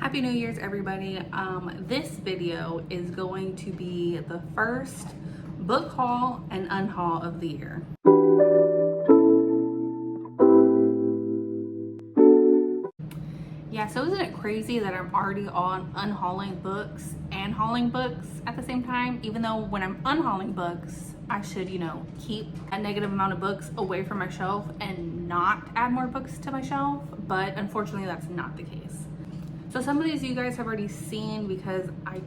Happy New Year's, everybody. This video is going to be the first book haul and unhaul of the year. Yeah, so isn't it crazy that I'm already on unhauling books and hauling books at the same time? Even though when I'm unhauling books, I should, keep a negative amount of books away from my shelf and not add more books to my shelf. But unfortunately, that's not the case. So some of these you guys have already seen because I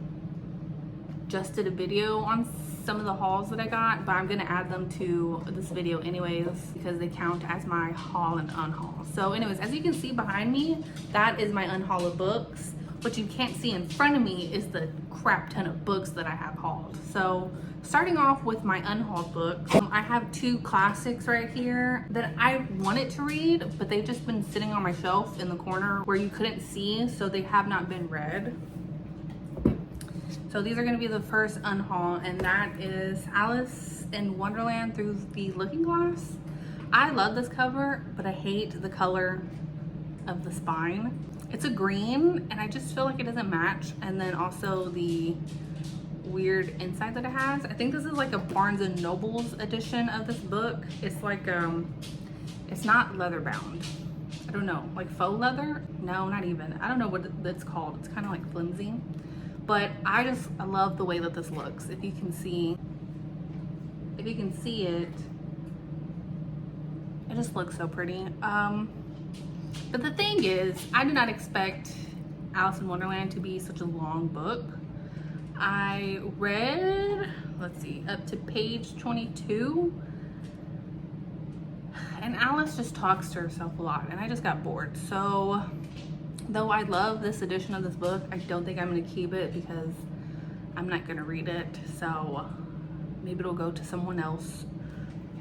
just did a video on some of the hauls that I got, but I'm gonna add them to this video anyways because they count as my haul and unhaul. So anyways, as you can see behind me, that is my unhaul of books. What you can't see in front of me is the crap ton of books that I have hauled. So starting off with my unhauled books, I have two classics right here that I wanted to read, but they've just been sitting on my shelf in the corner where you couldn't see, so they have not been read. So these are going to be the first unhaul, and that is Alice in Wonderland Through the Looking Glass. I love this cover, but I hate the color of the spine. It's a green, and I just feel like it doesn't match. And then also the weird inside that it has. I think this is like a Barnes and Noble's edition of this book. It's like it's not leather bound. I don't know, like faux leather? No, not even. I don't know what it's called. It's kind of like flimsy. But I love the way that this looks. If you can see it, it just looks so pretty. But the thing is, I did not expect Alice in Wonderland to be such a long book. I read, let's see, up to page 22. And Alice just talks to herself a lot, and I just got bored. So, though I love this edition of this book, I don't think I'm gonna keep it because I'm not gonna read it. So maybe it'll go to someone else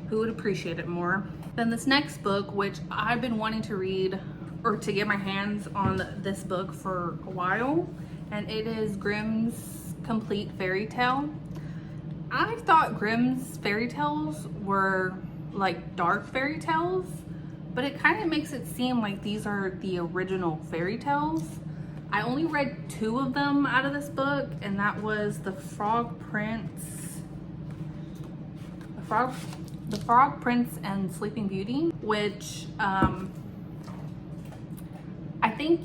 who would appreciate it more. Then this next book, which I've been wanting to read or to get my hands on this book for a while, and it is Grimm's Complete Fairy Tale. I thought Grimm's fairy tales were like dark fairy tales, but it kind of makes it seem like these are the original fairy tales. I only read 2 of them out of this book, and that was The Frog Prince and Sleeping Beauty, which I think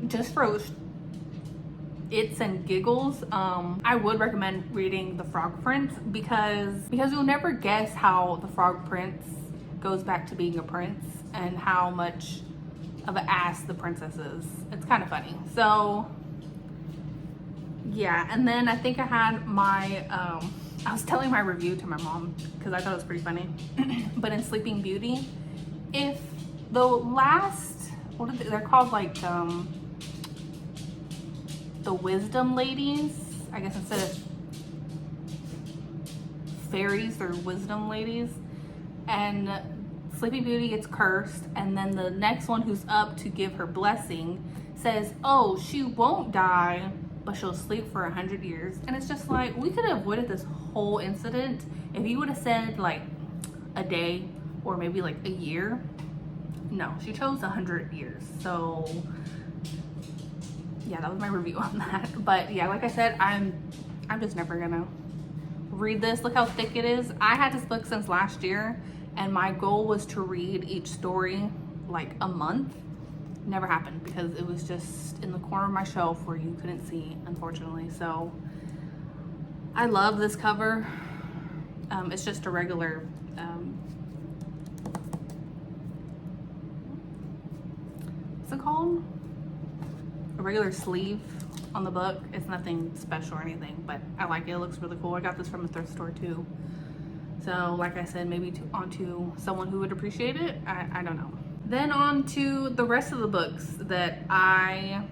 just for its and giggles, I would recommend reading The Frog Prince because you'll never guess how the Frog Prince goes back to being a prince and how much of an ass the princess is. It's kind of funny. So yeah, and then I think I had my I was telling my review to my mom because I thought it was pretty funny. But in Sleeping Beauty, if the last, they're called like the wisdom ladies, I guess instead of fairies, they're wisdom ladies, and Sleeping Beauty gets cursed, and then the next one who's up to give her blessing says, oh, she won't die, but she'll sleep for 100 years. And it's just like, we could have avoided this whole incident if you would have said like a day or maybe like a year. No, she chose 100 years. So yeah, that was my review on that. But yeah, like I said, I'm just never gonna read this. Look how thick it is. I had this book since last year, and my goal was to read each story like a month. Never happened because it was just in the corner of my shelf where you couldn't see, unfortunately. So I love this cover. It's just a regular what's it called? A regular sleeve on the book. It's nothing special or anything, but I like it. It looks really cool. I got this from a thrift store too. So like I said, maybe onto someone who would appreciate it. I don't know. Then on to the rest of the books that I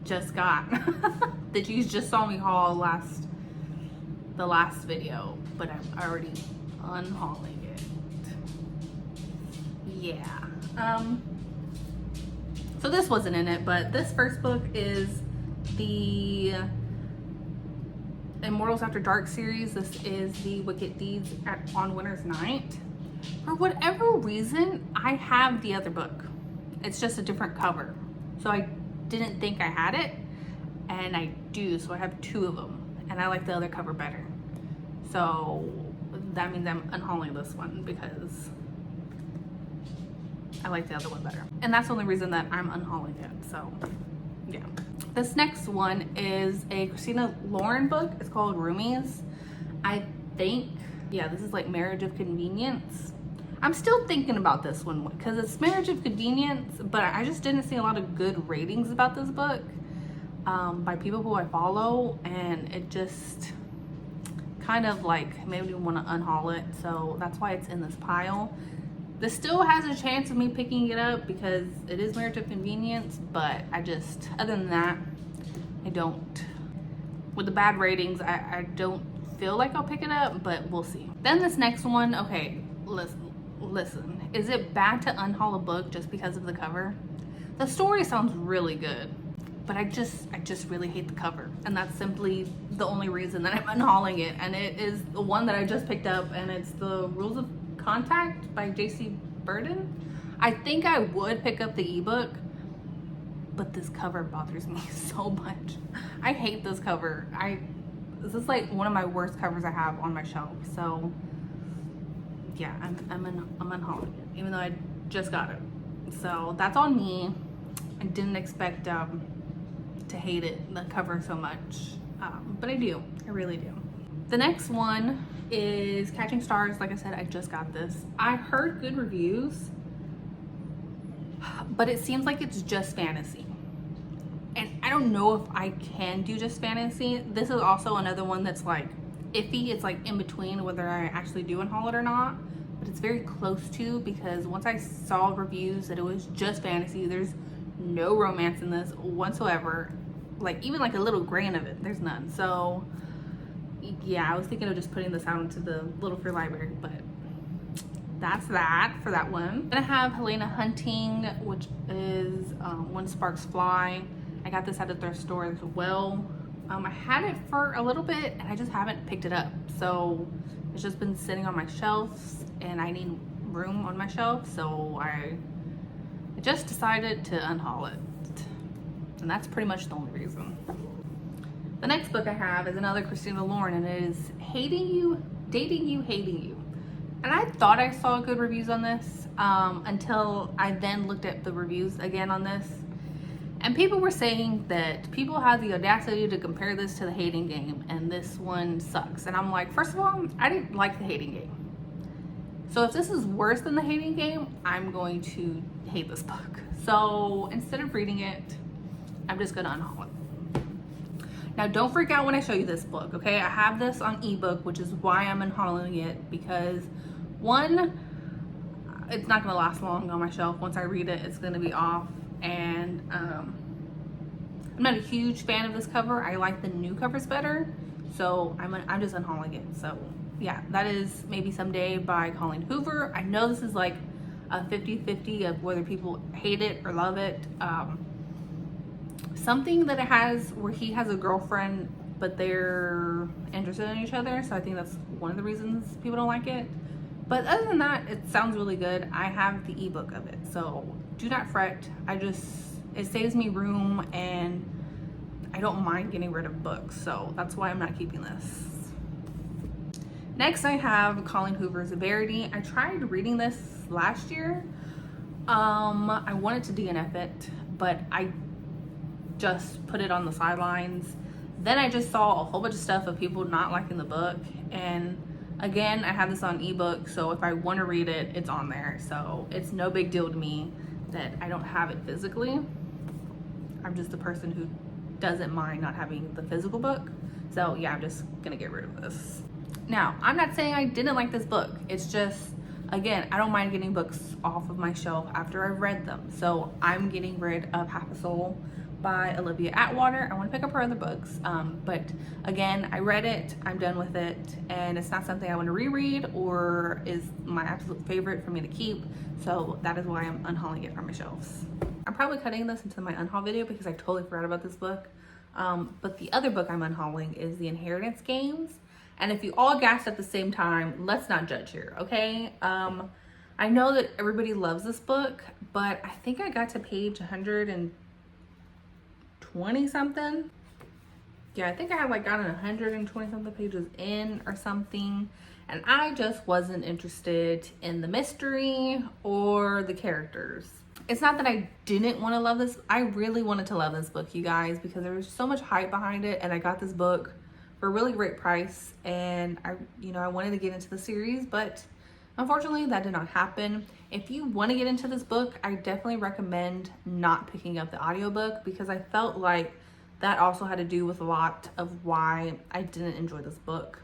just got that you just saw me haul the last video, but I'm already unhauling it. Yeah. So this wasn't in it, but this first book is the Immortals After Dark series. This is the Wicked Deeds on Winter's Night. For whatever reason, I have the other book. It's just a different cover. So I didn't think I had it, and I do. So I have 2 of them, and I like the other cover better. So that means I'm unhauling this one because I like the other one better. And that's the only reason that I'm unhauling it. So yeah. This next one is a Christina Lorne book. It's called Roomies. I think, yeah, this is like Marriage of Convenience. I'm still thinking about this one because it's Marriage of Convenience, but I just didn't see a lot of good ratings about this book by people who I follow, and it just kind of like made me want to unhaul it. So that's why it's in this pile. This still has a chance of me picking it up because it is Marriage of Convenience, but I just, other than that, I don't. With the bad ratings, I don't feel like I'll pick it up, but we'll see. Then this next one, okay, listen. Is it bad to unhaul a book just because of the cover? The story sounds really good, but I just really hate the cover, and that's simply the only reason that I'm unhauling it. And it is the one that I just picked up, and it's The Rules of Contact by J.C. Burden. I think I would pick up the ebook, but this cover bothers me so much. I hate this cover. This is like one of my worst covers I have on my shelf. So yeah, I'm unhauling it, even though I just got it. So that's on me. I didn't expect to hate it, the cover, so much, but I do. I really do. The next one is Catching Stars. Like I said, I just got this. I heard good reviews, but it seems like it's just fantasy. And I don't know if I can do just fantasy. This is also another one that's like iffy. It's like in between whether I actually do unhaul it or not. But it's very close to, because once I saw reviews that it was just fantasy, there's no romance in this whatsoever. Like even like a little grain of it, there's none. So yeah, I was thinking of just putting this out into the Little Free Library, but that's that for that one. Then I have Helena Hunting, which is When Sparks Fly. I got this at a thrift store as well. I had it for a little bit and I just haven't picked it up. So it's just been sitting on my shelves and I need room on my shelf. So I just decided to unhaul it. And that's pretty much the only reason. The next book I have is another Christina Lorne, and it is Hating You, Dating You, Hating You. And I thought I saw good reviews on this until I then looked at the reviews again on this. And people were saying that people had the audacity to compare this to The Hating Game, and this one sucks. And I'm like, first of all, I didn't like The Hating Game. So if this is worse than The Hating Game, I'm going to hate this book. So instead of reading it, I'm just gonna unhaul it. Now don't freak out when I show you this book, okay? I have this on ebook, which is why I'm unhauling it, because one, it's not gonna last long on my shelf. Once I read it, it's gonna be off. And I'm not a huge fan of this cover. I like the new covers better, so I'm just unhauling it. So yeah, that is Maybe Someday by Colleen Hoover. I know this is like a 50-50 of whether people hate it or love it. Something that it has where he has a girlfriend but they're interested in each other, so I think that's one of the reasons people don't like it. But other than that, it sounds really good. I have the ebook of it, so do not fret. It saves me room and I don't mind getting rid of books, so that's why I'm not keeping this. Next I have Colleen Hoover's Verity. I tried reading this last year. I wanted to DNF it, but I just put it on the sidelines. Then I just saw a whole bunch of stuff of people not liking the book, and again, I have this on ebook, so if I want to read it, it's on there. So it's no big deal to me that I don't have it physically. I'm just the person who doesn't mind not having the physical book. So yeah, I'm just gonna get rid of this. Now, I'm not saying I didn't like this book. It's just, again, I don't mind getting books off of my shelf after I've read them. So I'm getting rid of Half a Soul by Olivia Atwater. I want to pick up her other books, but again, I read it, I'm done with it, and it's not something I want to reread or is my absolute favorite for me to keep. So that is why I'm unhauling it from my shelves. I'm probably cutting this into my unhaul video because I totally forgot about this book. But the other book I'm unhauling is The Inheritance Games. And if you all gasped at the same time, let's not judge here, okay? I know that everybody loves this book, but I think I got to page 100 and 120 something. Yeah, I think I had like gotten 120 something pages in or something, and I just wasn't interested in the mystery or the characters. It's not that I didn't want to love this. I really wanted to love this book, you guys, because there was so much hype behind it, and I got this book for a really great price, and I wanted to get into the series, but unfortunately that did not happen. If you want to get into this book, I definitely recommend not picking up the audiobook, because I felt like that also had to do with a lot of why I didn't enjoy this book.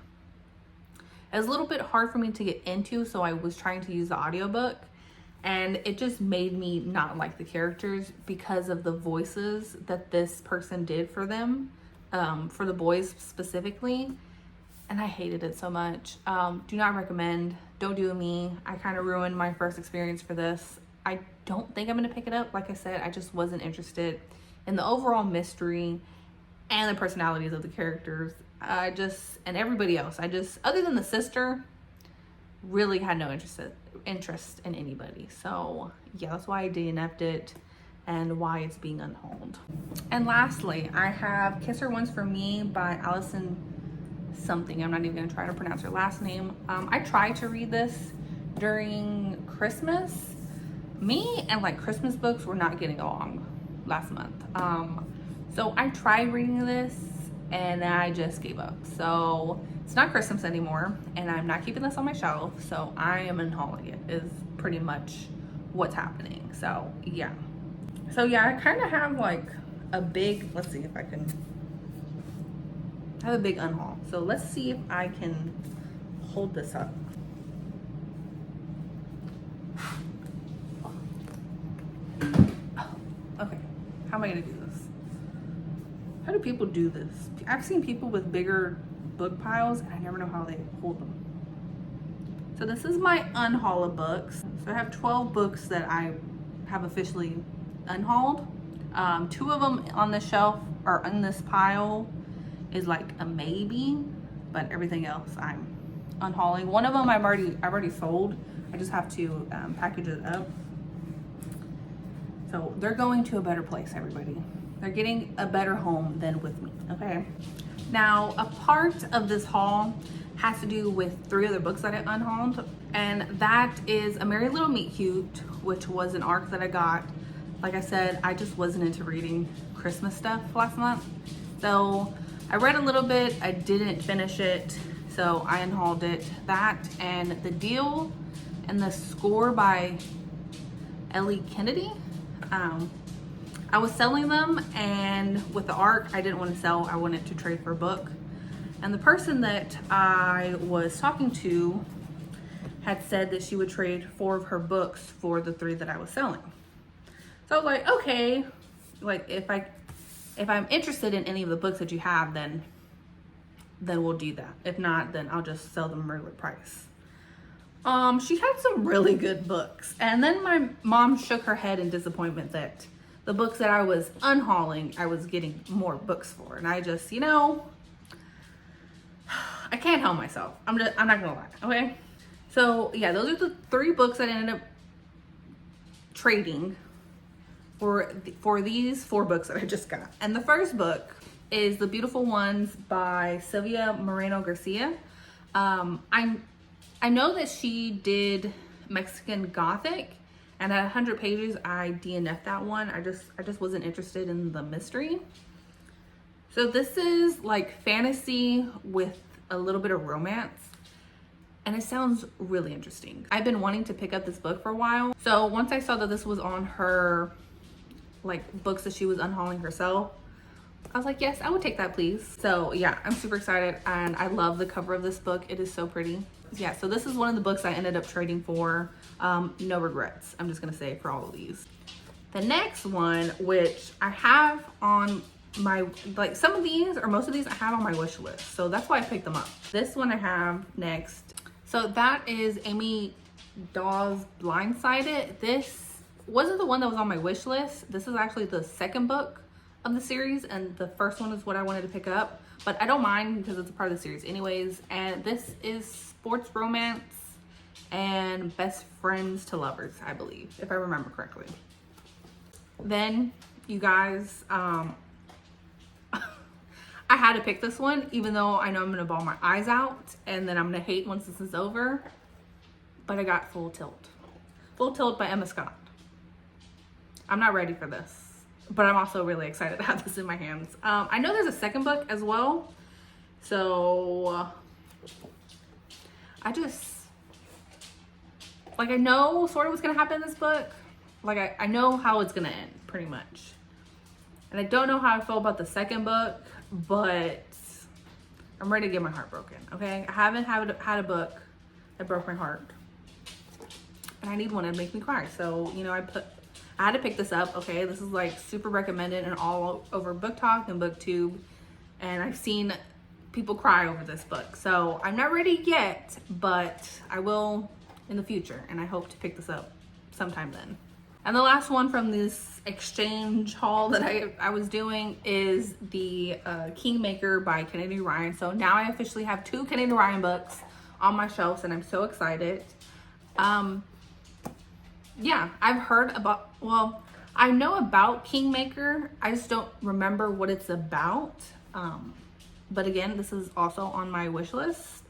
It was a little bit hard for me to get into, so I was trying to use the audiobook, and it just made me not like the characters because of the voices that this person did for them, for the boys specifically, and I hated it so much. Do not recommend. Don't do me. I kind of ruined my first experience for this. I don't think I'm going to pick it up. Like I said, I just wasn't interested in the overall mystery and the personalities of the characters. And everybody else, other than the sister, really had no interest in anybody. So yeah, that's why I DNF'd it and why it's being unhauled. And lastly, I have Kiss Her Once for Me by Allison something. I'm not even gonna try to pronounce her last name. I tried to read this during Christmas. Me and like Christmas books were not getting along last month. So I tried reading this and I just gave up. So it's not Christmas anymore, and I'm not keeping this on my shelf, so I am unhauling it, is pretty much what's happening. So yeah, I kind of have like a big, let's see if I can have a big unhaul. So let's see if I can hold this up. Okay, how am I gonna do this? How do people do this? I've seen people with bigger book piles, and I never know how they hold them. So this is my unhaul of books. So I have 12 books that I have officially unhauled. 2 of them on the shelf or in this pile is like a maybe, but everything else I'm unhauling. One of them I've already sold. I just have to package it up. So they're going to a better place, everybody. They're getting a better home than with me, okay? Now, a part of this haul has to do with 3 other books that I unhauled, and that is A Merry Little Meet Cute, which was an ARC that I got. Like I said, I just wasn't into reading Christmas stuff last month. So I read a little bit, I didn't finish it, so I unhauled it. That and The Deal and The Score by Ellie Kennedy. I was selling them, and with the ARC, I didn't want to sell. I wanted to trade for a book. And the person that I was talking to had said that she would trade 4 of her books for the 3 that I was selling. So I was like, okay, like if I'm interested in any of the books that you have, then we'll do that. If not, then I'll just sell them regular price. She had some really good books, and then my mom shook her head in disappointment that the books that I was unhauling, I was getting more books for. And I just, I can't help myself. I'm not gonna lie, okay? So yeah, those are the 3 books that I ended up trading for these 4 books that I just got. And the first book is The Beautiful Ones by Sylvia Moreno Garcia. I know that she did Mexican Gothic, and at 100 pages, I DNF'd that one. I just wasn't interested in the mystery. So this is like fantasy with a little bit of romance, and it sounds really interesting. I've been wanting to pick up this book for a while. So once I saw that this was on her, like, books that she was unhauling herself, I was like, yes, I would take that, please. So yeah, I'm super excited, and I love the cover of this book. It is so pretty. Yeah, so this is one of the books I ended up trading for. No regrets, I'm just gonna say, for all of these. The next one, which I have on my, like, some of these or most of these I have on my wish list, so that's why I picked them up. This one I have next. So that is Amy Dawes' Blindsided. This wasn't the one that was on my wish list. This is actually the second book of the series, and the first one is what I wanted to pick up, but I don't mind because it's a part of the series anyways. And this is sports romance and best friends to lovers, I believe, if I remember correctly. Then you guys, I had to pick this one, even though I know I'm gonna bawl my eyes out and then I'm gonna hate once this is over. But I got Full Tilt. Full Tilt by Emma Scott. I'm not ready for this, but I'm also really excited to have this in my hands. I know there's a second book as well. So I just, like, I know sort of what's gonna happen in this book. Like, I know how it's gonna end, pretty much. And I don't know how I feel about the second book, but I'm ready to get my heart broken, okay? I haven't had a book that broke my heart. And I need one to make me cry. So, you know, I had to pick this up, okay? This is like super recommended and all over Book Talk and BookTube. And I've seen people cry over this book. So I'm not ready yet, but I will in the future. And I hope to pick this up sometime then. And the last one from this exchange haul that I was doing is the Kingmaker by Kennedy Ryan. So now I officially have 2 Kennedy Ryan books on my shelves and I'm so excited. Yeah, I've heard about, well, I know about Kingmaker. I just don't remember what it's about. But again, this is also on my wish list.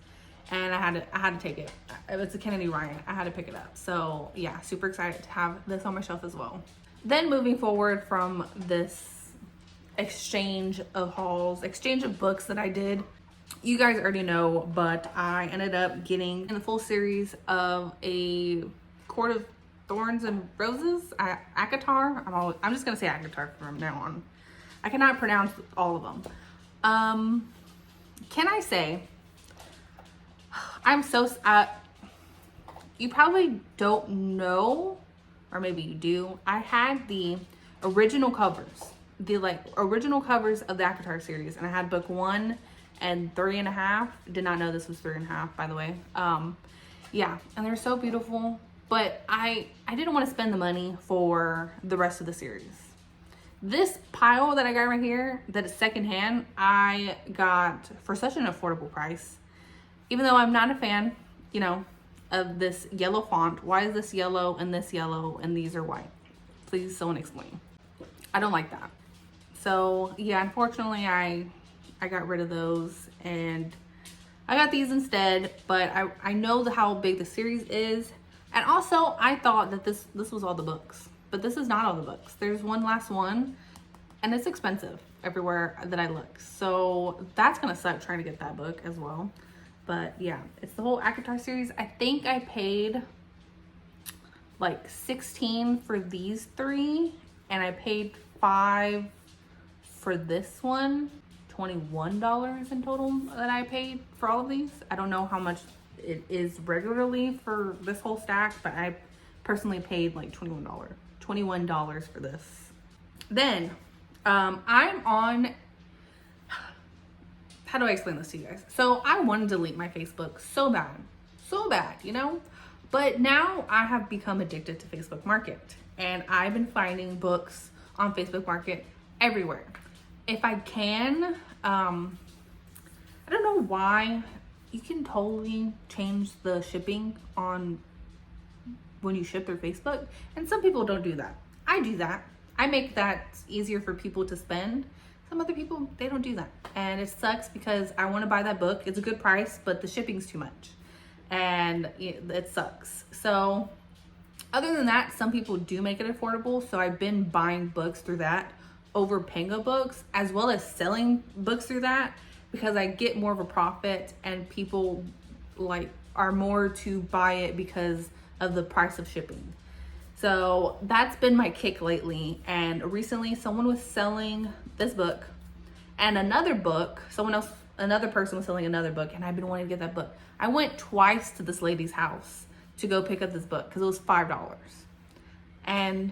And I had to take it. It's a Kennedy Ryan. I had to pick it up. So yeah, super excited to have this on my shelf as well. Then moving forward from this exchange of hauls, exchange of books that I did, you guys already know, but I ended up getting in the full series of A Court of Thorns and Roses, ACOTAR. I'm just gonna say ACOTAR from now on. I cannot pronounce all of them. Can I say, I'm so, you probably don't know, or maybe you do, I had the original covers, the original covers of the ACOTAR series, and I had book 1 and 3.5. Did not know this was 3.5, by the way. Yeah, and they're so beautiful, but I didn't want to spend the money for the rest of the series. This pile that I got right here, that is secondhand, I got for such an affordable price. Even though I'm not a fan, you know, of this yellow font. Why is this yellow and these are white? Please, someone explain. I don't like that. So yeah, unfortunately, I got rid of those and I got these instead. But I know how big the series is, and also I thought that this was all the books, but this is not all the books. There's one last one, and it's expensive everywhere that I look. So that's gonna suck trying to get that book as well. But yeah, it's the whole ACOTAR series. I think I paid like $16 for these 3, and I paid $5 for this one. $21 in total that I paid for all of these. I don't know how much it is regularly for this whole stack, but I personally paid like $21 for this. Then I'm on, how do I explain this to you guys? So I want to delete my Facebook so bad, you know? But now I have become addicted to Facebook Market, and I've been finding books on Facebook Market everywhere. If I can, I don't know why, you can totally change the shipping on when you ship through Facebook, and some people don't do that. I do that. I make that easier for people to spend. Some other people, they don't do that. And it sucks because I want to buy that book. It's a good price, but the shipping's too much. And it sucks. So other than that, some people do make it affordable. So I've been buying books through that over Pango books, as well as selling books through that, because I get more of a profit and people are more to buy it because of the price of shipping. So that's been my kick lately. And recently someone was selling this book and another book. Another person was selling another book, and I've been wanting to get that book. I went twice to this lady's house to go pick up this book because it was $5. And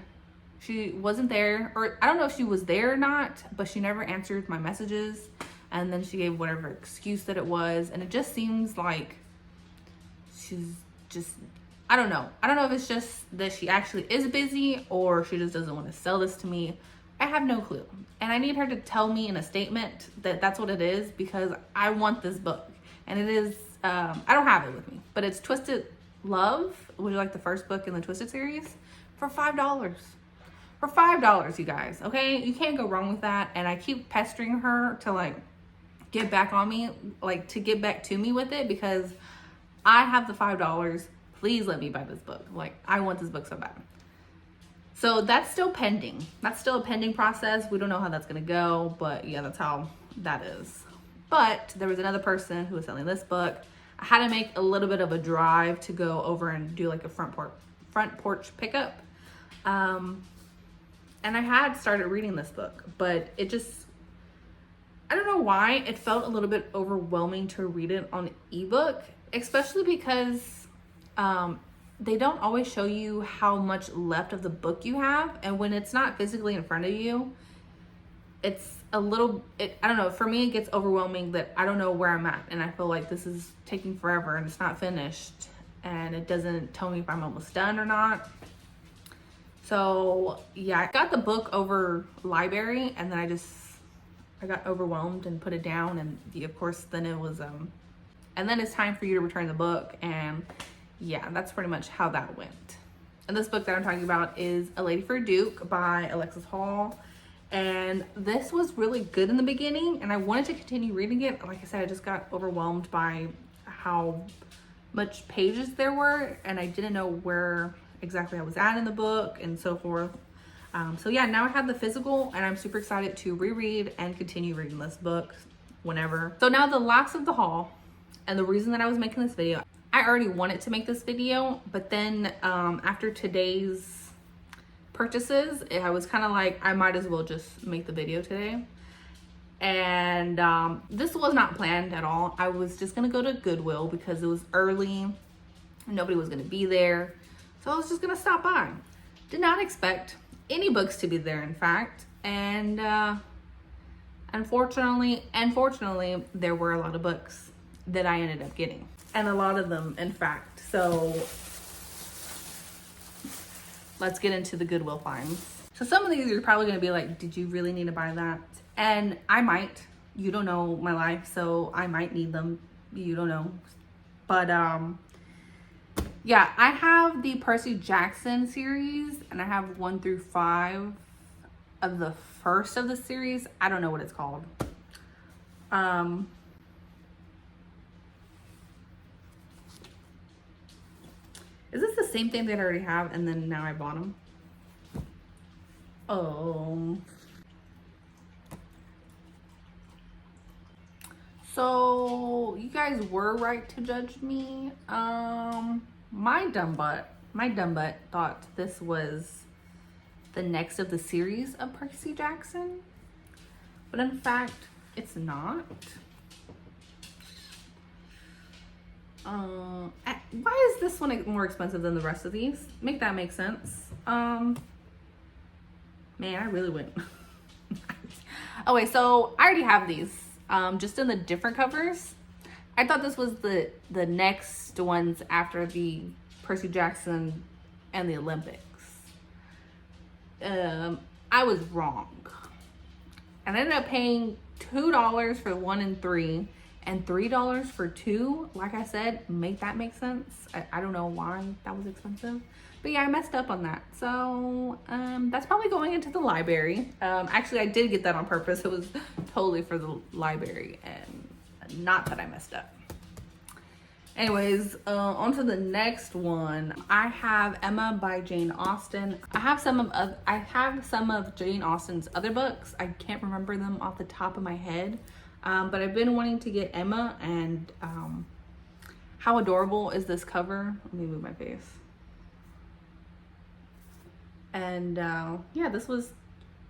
she wasn't there, or I don't know if she was there or not, but she never answered my messages. And then she gave whatever excuse that it was. And it just seems like she's just, I don't know. I don't know if it's just that she actually is busy or she just doesn't want to sell this to me. I have no clue. And I need her to tell me in a statement that that's what it is, because I want this book. And it is, I don't have it with me, but it's Twisted Love, which is like the first book in the Twisted series, for $5. For $5, you guys, okay? You can't go wrong with that. And I keep pestering her to get back on me, like to get back to me with it, because I have the $5. Please let me buy this book. Like, I want this book so bad. So that's still pending. That's still a pending process. We don't know how that's gonna go, but yeah, that's how that is. But there was another person who was selling this book. I had to make a little bit of a drive to go over and do like a front porch pickup. And I had started reading this book, but it just, I don't know why, it felt a little bit overwhelming to read it on ebook, especially because they don't always show you how much left of the book you have. And when it's not physically in front of you, it's a little, I don't know, for me, it gets overwhelming that I don't know where I'm at. And I feel like this is taking forever and it's not finished. And it doesn't tell me if I'm almost done or not. So yeah, I got the book over library, and then I got overwhelmed and put it down. And of course, then it was, and then it's time for you to return the book. And yeah, that's pretty much how that went. And this book that I'm talking about is A Lady for a Duke by Alexis Hall. And this was really good in the beginning, and I wanted to continue reading it. Like I said, I just got overwhelmed by how much pages there were, and I didn't know where exactly I was at in the book and so forth. So yeah, now I have the physical, and I'm super excited to reread and continue reading this book whenever. So now the last of the haul, and the reason that I was making this video, I already wanted to make this video, but then after today's purchases, I was kind of like, I might as well just make the video today. And this was not planned at all. I was just gonna go to Goodwill because it was early, nobody was gonna be there, so I was just gonna stop by. Did not expect any books to be there, in fact. And unfortunately, there were a lot of books that I ended up getting, and a lot of them, in fact. So let's get into the Goodwill finds. So some of these you're probably gonna be like, did you really need to buy that? And I might. You don't know my life, so I might need them. You don't know. But yeah, I have the Percy Jackson series, and I have 1 through 5 of the first of the series. I don't know what it's called. Is this the same thing that I already have, and then now I bought them? Oh. So you guys were right to judge me. My dumb butt thought this was the next of the series of Percy Jackson, but in fact, it's not. Why is this one more expensive than the rest of these? Make that make sense. Man, I really went. Okay, so I already have these, just in the different covers. I thought this was the next ones after the Percy Jackson and the Olympics. I was wrong. And I ended up paying $2 for 1 and 3 and $3 for 2. Like I said, make that make sense. I don't know why that was expensive. But yeah, I messed up on that. So that's probably going into the library. Actually, I did get that on purpose. It was totally for the library, and not that I messed up. Anyways, on to the next one. I have Emma by Jane Austen. I have some of Jane Austen's other books. I can't remember them off the top of my head, but I've been wanting to get Emma, and how adorable is this cover? Let me move my face. And yeah, this was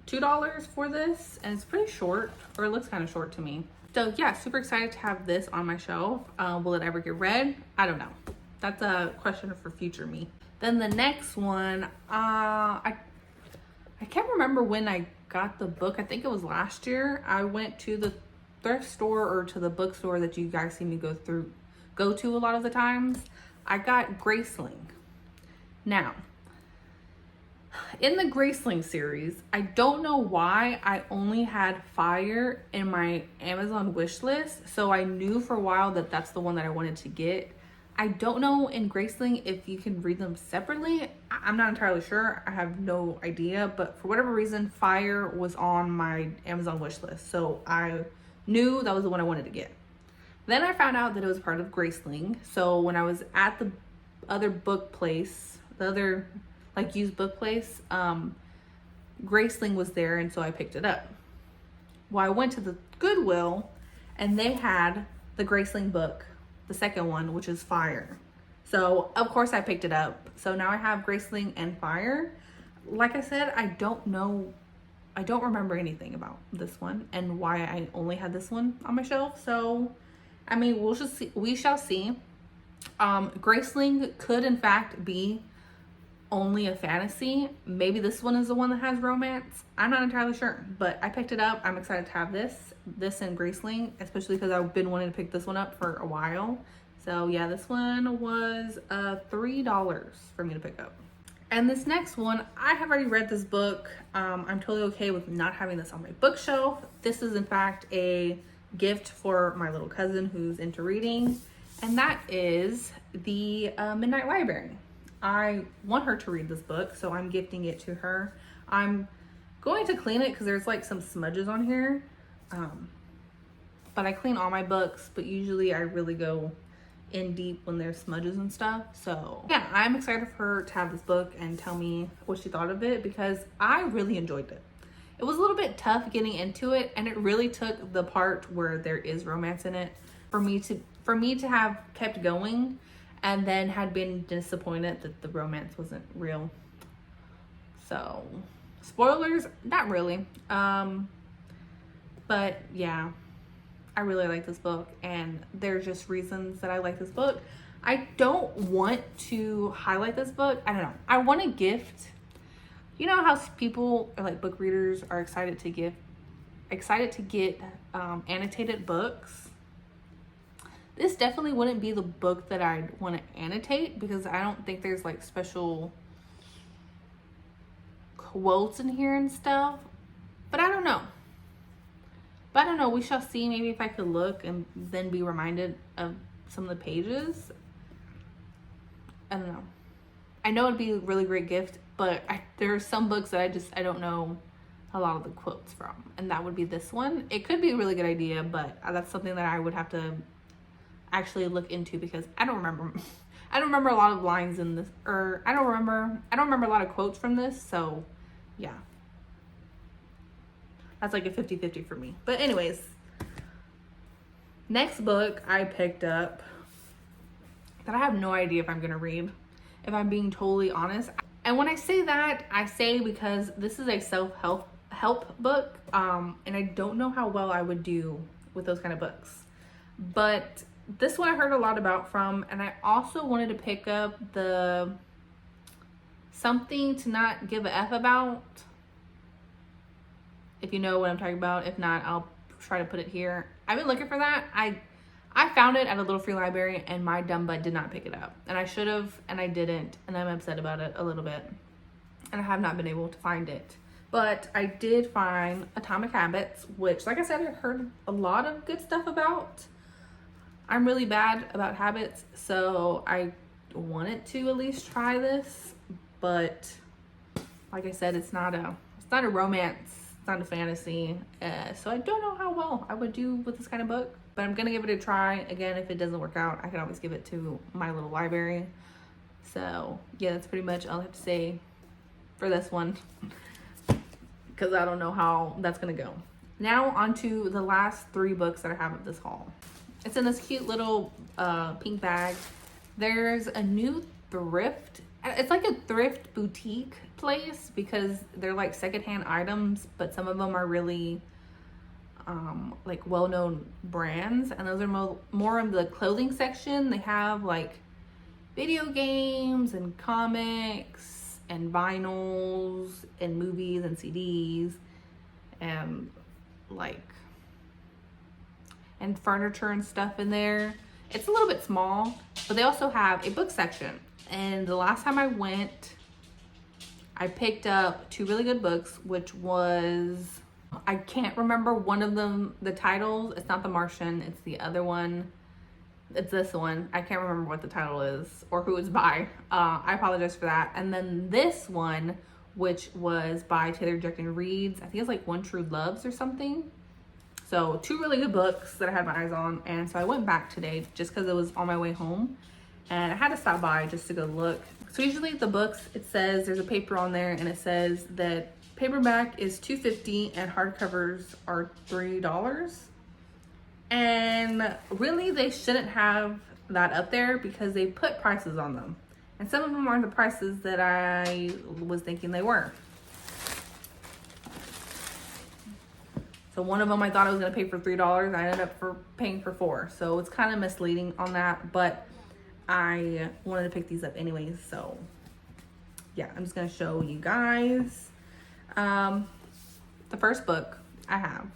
$2 for this, and it's pretty short, or it looks kind of short to me. So yeah, super excited to have this on my shelf. Will it ever get read? I don't know. That's a question for future me. Then the next one, I can't remember when I got the book. I think it was last year. I went to the thrift store, or to the bookstore that you guys see me go to a lot of the times. I got Graceling. Now, in the Graceling series, I don't know why I only had Fire in my Amazon wish list, so I knew for a while that that's the one that I wanted to get. I don't know in Graceling if you can read them separately. I'm not entirely sure. I have no idea, but for whatever reason, Fire was on my Amazon wish list, so I knew that was the one I wanted to get. Then I found out that it was part of Graceling. So when I was at the other book place, the other like used book place, Graceling was there, and so I picked it up. Well, I went to the Goodwill and they had the Graceling book, the second one, which is Fire. So of course I picked it up. So now I have Graceling and Fire. Like I said, I don't remember anything about this one and why I only had this one on my shelf. So I mean, we shall see. Graceling could in fact be only a fantasy. Maybe this one is the one that has romance. I'm not entirely sure, but I picked it up. I'm excited to have this and Graceling, especially because I've been wanting to pick this one up for a while. So yeah, this one was $3 for me to pick up. And this next one, I have already read this book. I'm totally okay with not having this on my bookshelf. This is in fact a gift for my little cousin who's into reading, and that is the Midnight Library. I want her to read this book, so I'm gifting it to her. I'm going to clean it because there's like some smudges on here. But I clean all my books, but usually I really go in deep when there's smudges and stuff. So yeah, I'm excited for her to have this book and tell me what she thought of it, because I really enjoyed it. It was a little bit tough getting into it, and it really took the part where there is romance in it for me to have kept going, and then had been disappointed that the romance wasn't real. So spoilers, not really. But yeah, I really like this book, and there's just reasons that I like this book. I don't want to highlight this book. I don't know. I want to gift. You know how people or like book readers are excited to get annotated books. This definitely wouldn't be the book that I'd want to annotate, because I don't think there's like special quotes in here and stuff. But I don't know. We shall see. Maybe if I could look and then be reminded of some of the pages. I don't know. I know it'd be a really great gift, but there are some books that I don't know a lot of the quotes from, and that would be this one. It could be a really good idea, but that's something that I would have to actually look into, because I don't remember. I don't remember a lot of lines in this, or I don't remember a lot of quotes from this. So yeah, that's like a 50-50 for me. But anyways, next book I picked up that I have no idea if I'm gonna read, if I'm being totally honest. And when I say that, I say because this is a self-help book, and I don't know how well I would do with those kind of books. But this one I heard a lot about from, and I also wanted to pick up the Something to Not Give a F About, if you know what I'm talking about. If not, I'll try to put it here. I've been looking for that. I found it at a little free library, and my dumb butt did not pick it up. And I should have, and I didn't, and I'm upset about it a little bit. And I have not been able to find it. But I did find Atomic Habits, which, like I said, I heard a lot of good stuff about. I'm really bad about habits, so I wanted to at least try this. But like I said, it's not a romance, it's not a fantasy. So I don't know how well I would do with this kind of book. But I'm gonna give it a try. Again, if it doesn't work out, I can always give it to my little library. So yeah, that's pretty much all I have to say for this one, because I don't know how that's gonna go. Now on to the last 3 books that I have of this haul. It's in this cute little pink bag. There's a new Thrift. It's like a thrift boutique place, because they're like secondhand items, but some of them are really like well-known brands, and those are more of the clothing section. They have like video games and comics and vinyls and movies and CDs and and furniture and stuff in there. It's a little bit small, but they also have a book section. And the last time I went, I picked up 2 really good books, which was, I can't remember one of them, the titles. It's not The Martian, it's the other one. It's this one. I can't remember what the title is or who it's by. I apologize for that. And then this one, which was by Taylor Jenkins Reads. I think it's like One True Loves or something. So 2 really good books that I had my eyes on. And so I went back today just because it was on my way home. And I had to stop by just to go look. So usually the books, it says, there's a paper on there and it says that paperback is $2.50 and hardcovers are $3. And really they shouldn't have that up there because they put prices on them. And some of them aren't the prices that I was thinking they were. So one of them I thought I was gonna pay for $3. I ended up paying for $4. So it's kind of misleading on that, but I wanted to pick these up anyways. So yeah, I'm just gonna show you guys. The first book I have,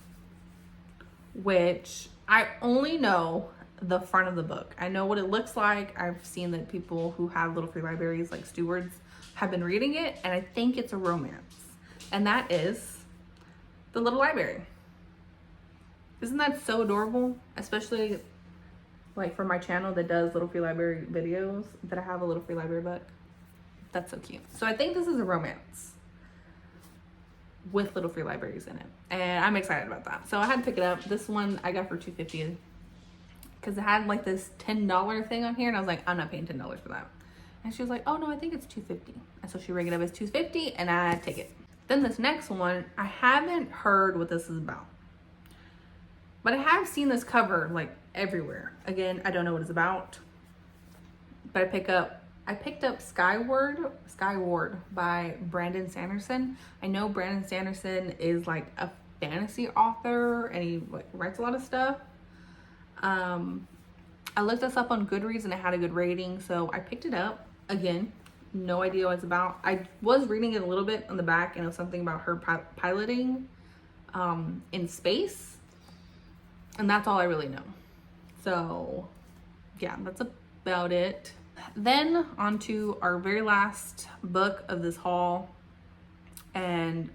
which I only know the front of the book. I know what it looks like. I've seen that people who have little free libraries like Stewards have been reading it, and I think it's a romance. And that is The Little Library. Isn't that so adorable? Especially like for my channel that does little free library videos, that I have a little free library book. That's so cute. So I think this is a romance with little free libraries in it. And I'm excited about that. So I had to pick it up. This one I got for $2.50 because it had like this $10 thing on here. And I was like, I'm not paying $10 for that. And she was like, oh no, I think it's $2.50. And so she rigged it up as $2.50 and I take it. Then this next one, I haven't heard what this is about. But I have seen this cover like everywhere. Again, I don't know what it's about. But I picked up Skyward by Brandon Sanderson. I know Brandon Sanderson is like a fantasy author and he like writes a lot of stuff. I looked this up on Goodreads and it had a good rating, so I picked it up. Again, no idea what it's about. I was reading it a little bit on the back and it was something about her piloting in space. And that's all I really know. So yeah, that's about it. Then on to our very last book of this haul. And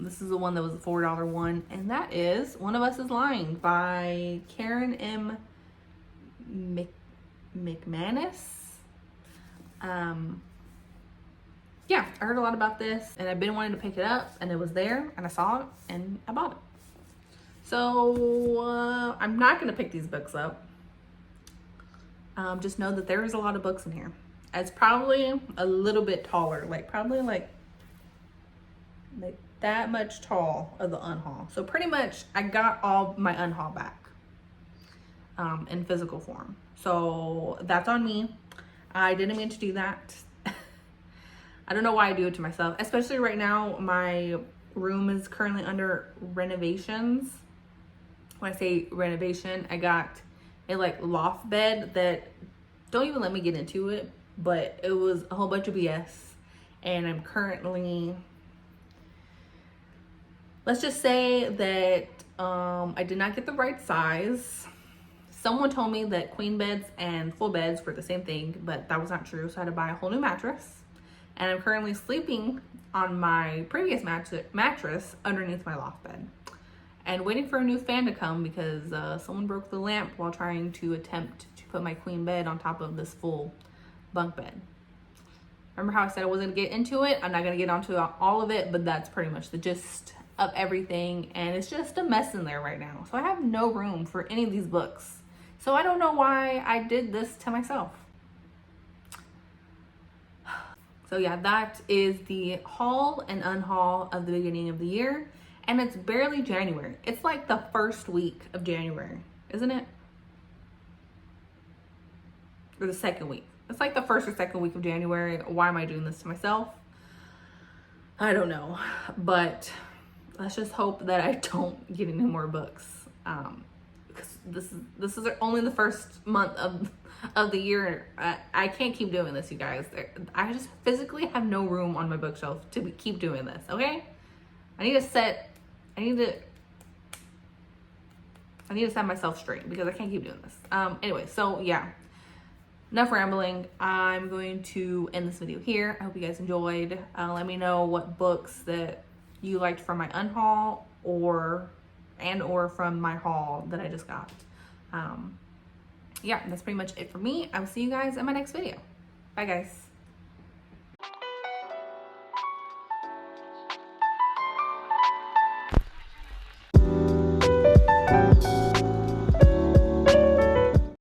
this is the one that was a $4 one. And that is One of Us is Lying by Karen M. McManus. Yeah, I heard a lot about this and I've been wanting to pick it up and it was there and I saw it and I bought it. So I'm not going to pick these books up. Just know that there is a lot of books in here. It's probably a little bit taller, like probably like that much tall of the Unhaul. So pretty much I got all my Unhaul back in physical form. So that's on me. I didn't mean to do that. I don't know why I do it to myself, especially right now. My room is currently under renovations. When I say renovation, I got a like loft bed that don't even let me get into it, but it was a whole bunch of BS. And I'm currently, let's just say that I did not get the right size. Someone told me that queen beds and full beds were the same thing, but that was not true. So I had to buy a whole new mattress. And I'm currently sleeping on my previous mattress underneath my loft bed. And waiting for a new fan to come because someone broke the lamp while trying to attempt to put my queen bed on top of this full bunk bed. Remember how I said I wasn't gonna get into it? I'm not gonna get onto all of it, but that's pretty much the gist of everything. And it's just a mess in there right now. So I have no room for any of these books. So I don't know why I did this to myself. So yeah, that is the haul and unhaul of the beginning of the year. And it's barely January. It's like the first week of January, isn't it? Or the second week. It's like the first or second week of January. Why am I doing this to myself? I don't know. But let's just hope that I don't get any more books. Because this is only the first month of the year. I can't keep doing this, you guys. I just physically have no room on my bookshelf to keep doing this, okay? I need to set myself straight because I can't keep doing this. Anyway, so yeah, enough rambling. I'm going to end this video here. I hope you guys enjoyed. Let me know what books that you liked from my unhaul or from my haul that I just got. Yeah, that's pretty much it for me. I will see you guys in my next video. Bye guys.